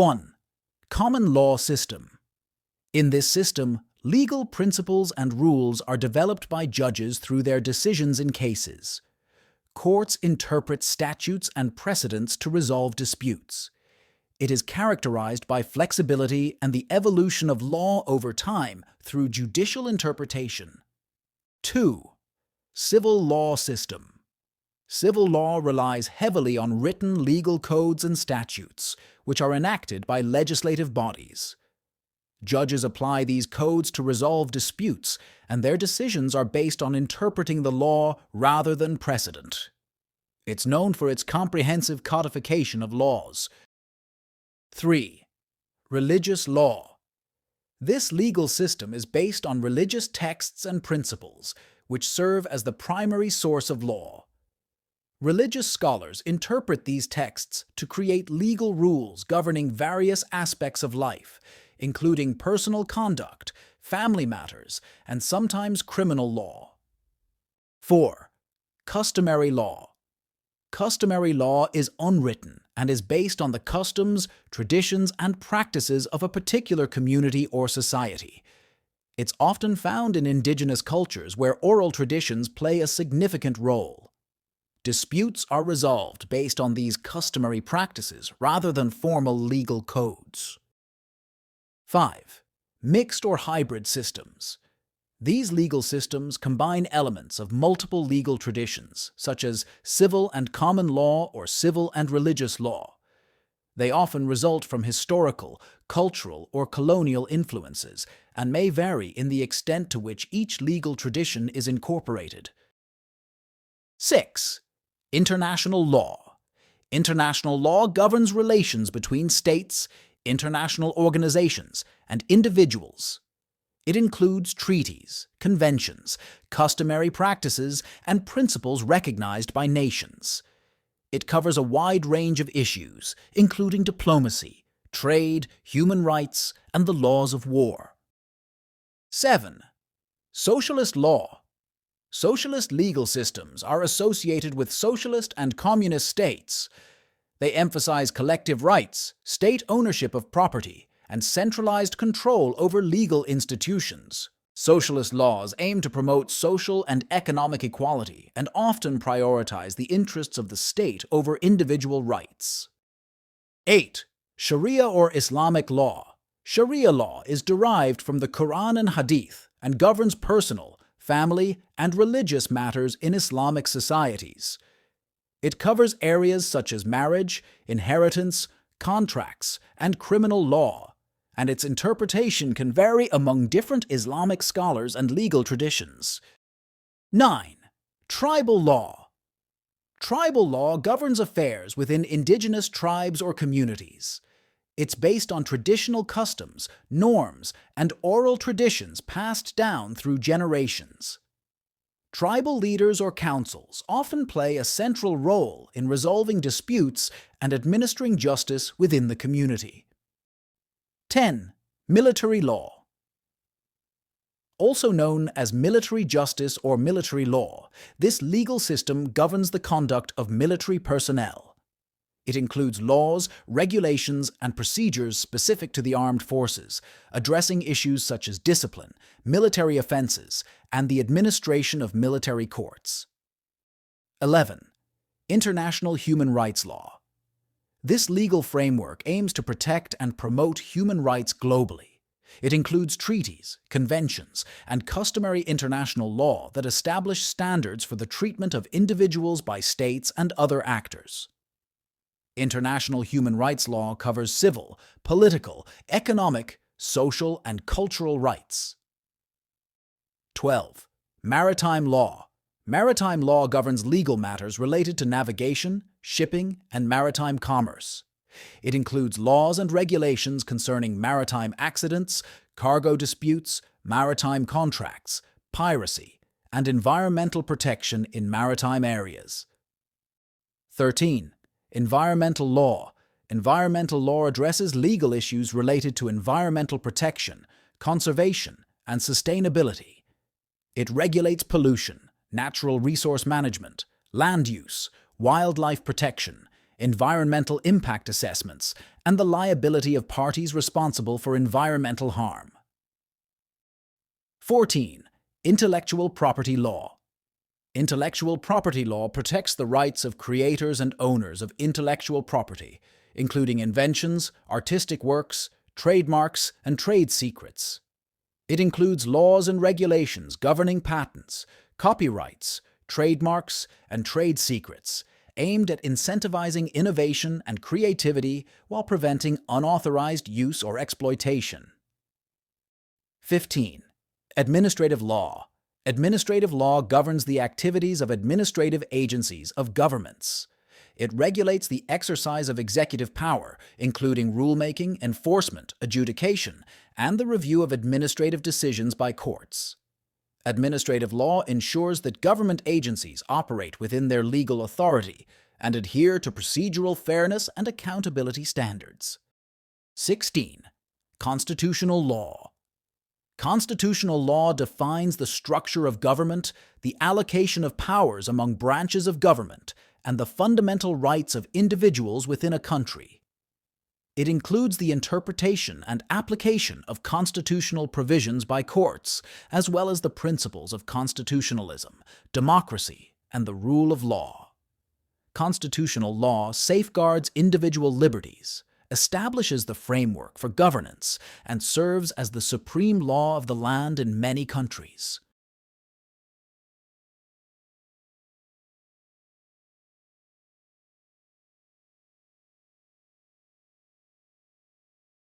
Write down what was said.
1. Common law system. In this system, legal principles and rules are developed by judges through their decisions in cases. Courts interpret statutes and precedents to resolve disputes. It is characterized by flexibility and the evolution of law over time through judicial interpretation. 2. Civil law system. Civil law relies heavily on written legal codes and statutes, which are enacted by legislative bodies. Judges apply these codes to resolve disputes, and their decisions are based on interpreting the law rather than precedent. It's known for its comprehensive codification of laws. 3. Religious law. This legal system is based on religious texts and principles, which serve as the primary source of law. Religious scholars interpret these texts to create legal rules governing various aspects of life, including personal conduct, family matters, and sometimes criminal law. 4. Customary law. Customary law is unwritten and is based on the customs, traditions, and practices of a particular community or society. It's often found in indigenous cultures where oral traditions play a significant role. Disputes are resolved based on these customary practices rather than formal legal codes. 5. Mixed or hybrid systems. These legal systems combine elements of multiple legal traditions, such as civil and common law or civil and religious law. They often result from historical, cultural, or colonial influences, and may vary in the extent to which each legal tradition is incorporated. 6. International law. International law governs relations between states, international organizations, and individuals. It includes treaties, conventions, customary practices, and principles recognized by nations. It covers a wide range of issues, including diplomacy, trade, human rights, and the laws of war. 7. Socialist law. Socialist legal systems are associated with socialist and communist states. They emphasize collective rights, state ownership of property, and centralized control over legal institutions. Socialist laws aim to promote social and economic equality and often prioritize the interests of the state over individual rights. 8. Sharia or Islamic law. Sharia law is derived from the Quran and Hadith and governs personal, family, and religious matters in Islamic societies. It covers areas such as marriage, inheritance, contracts, and criminal law, and its interpretation can vary among different Islamic scholars and legal traditions. 9. Tribal law. Tribal law governs affairs within indigenous tribes or communities. It's based on traditional customs, norms, and oral traditions passed down through generations. Tribal leaders or councils often play a central role in resolving disputes and administering justice within the community. 10. Military law. Also known as military justice or military law, this legal system governs the conduct of military personnel. It includes laws, regulations, and procedures specific to the armed forces, addressing issues such as discipline, military offenses, and the administration of military courts. 11. International human rights law. This legal framework aims to protect and promote human rights globally. It includes treaties, conventions, and customary international law that establish standards for the treatment of individuals by states and other actors. International human rights law covers civil, political, economic, social, and cultural rights. 12. Maritime law. Maritime law governs legal matters related to navigation, shipping, and maritime commerce. It includes laws and regulations concerning maritime accidents, cargo disputes, maritime contracts, piracy, and environmental protection in maritime areas. 13. Environmental law. Environmental law addresses legal issues related to environmental protection, conservation, and sustainability. It regulates pollution, natural resource management, land use, wildlife protection, environmental impact assessments, and the liability of parties responsible for environmental harm. 14. Intellectual property law. Intellectual property law protects the rights of creators and owners of intellectual property, including inventions, artistic works, trademarks, and trade secrets. It includes laws and regulations governing patents, copyrights, trademarks, and trade secrets, aimed at incentivizing innovation and creativity while preventing unauthorized use or exploitation. 15. Administrative law. Administrative law governs the activities of administrative agencies of governments. It regulates the exercise of executive power, including rulemaking, enforcement, adjudication, and the review of administrative decisions by courts. Administrative law ensures that government agencies operate within their legal authority and adhere to procedural fairness and accountability standards. 16. Constitutional law. Constitutional law defines the structure of government, the allocation of powers among branches of government, and the fundamental rights of individuals within a country. It includes the interpretation and application of constitutional provisions by courts, as well as the principles of constitutionalism, democracy, and the rule of law. Constitutional law safeguards individual liberties, establishes the framework for governance, and serves as the supreme law of the land in many countries.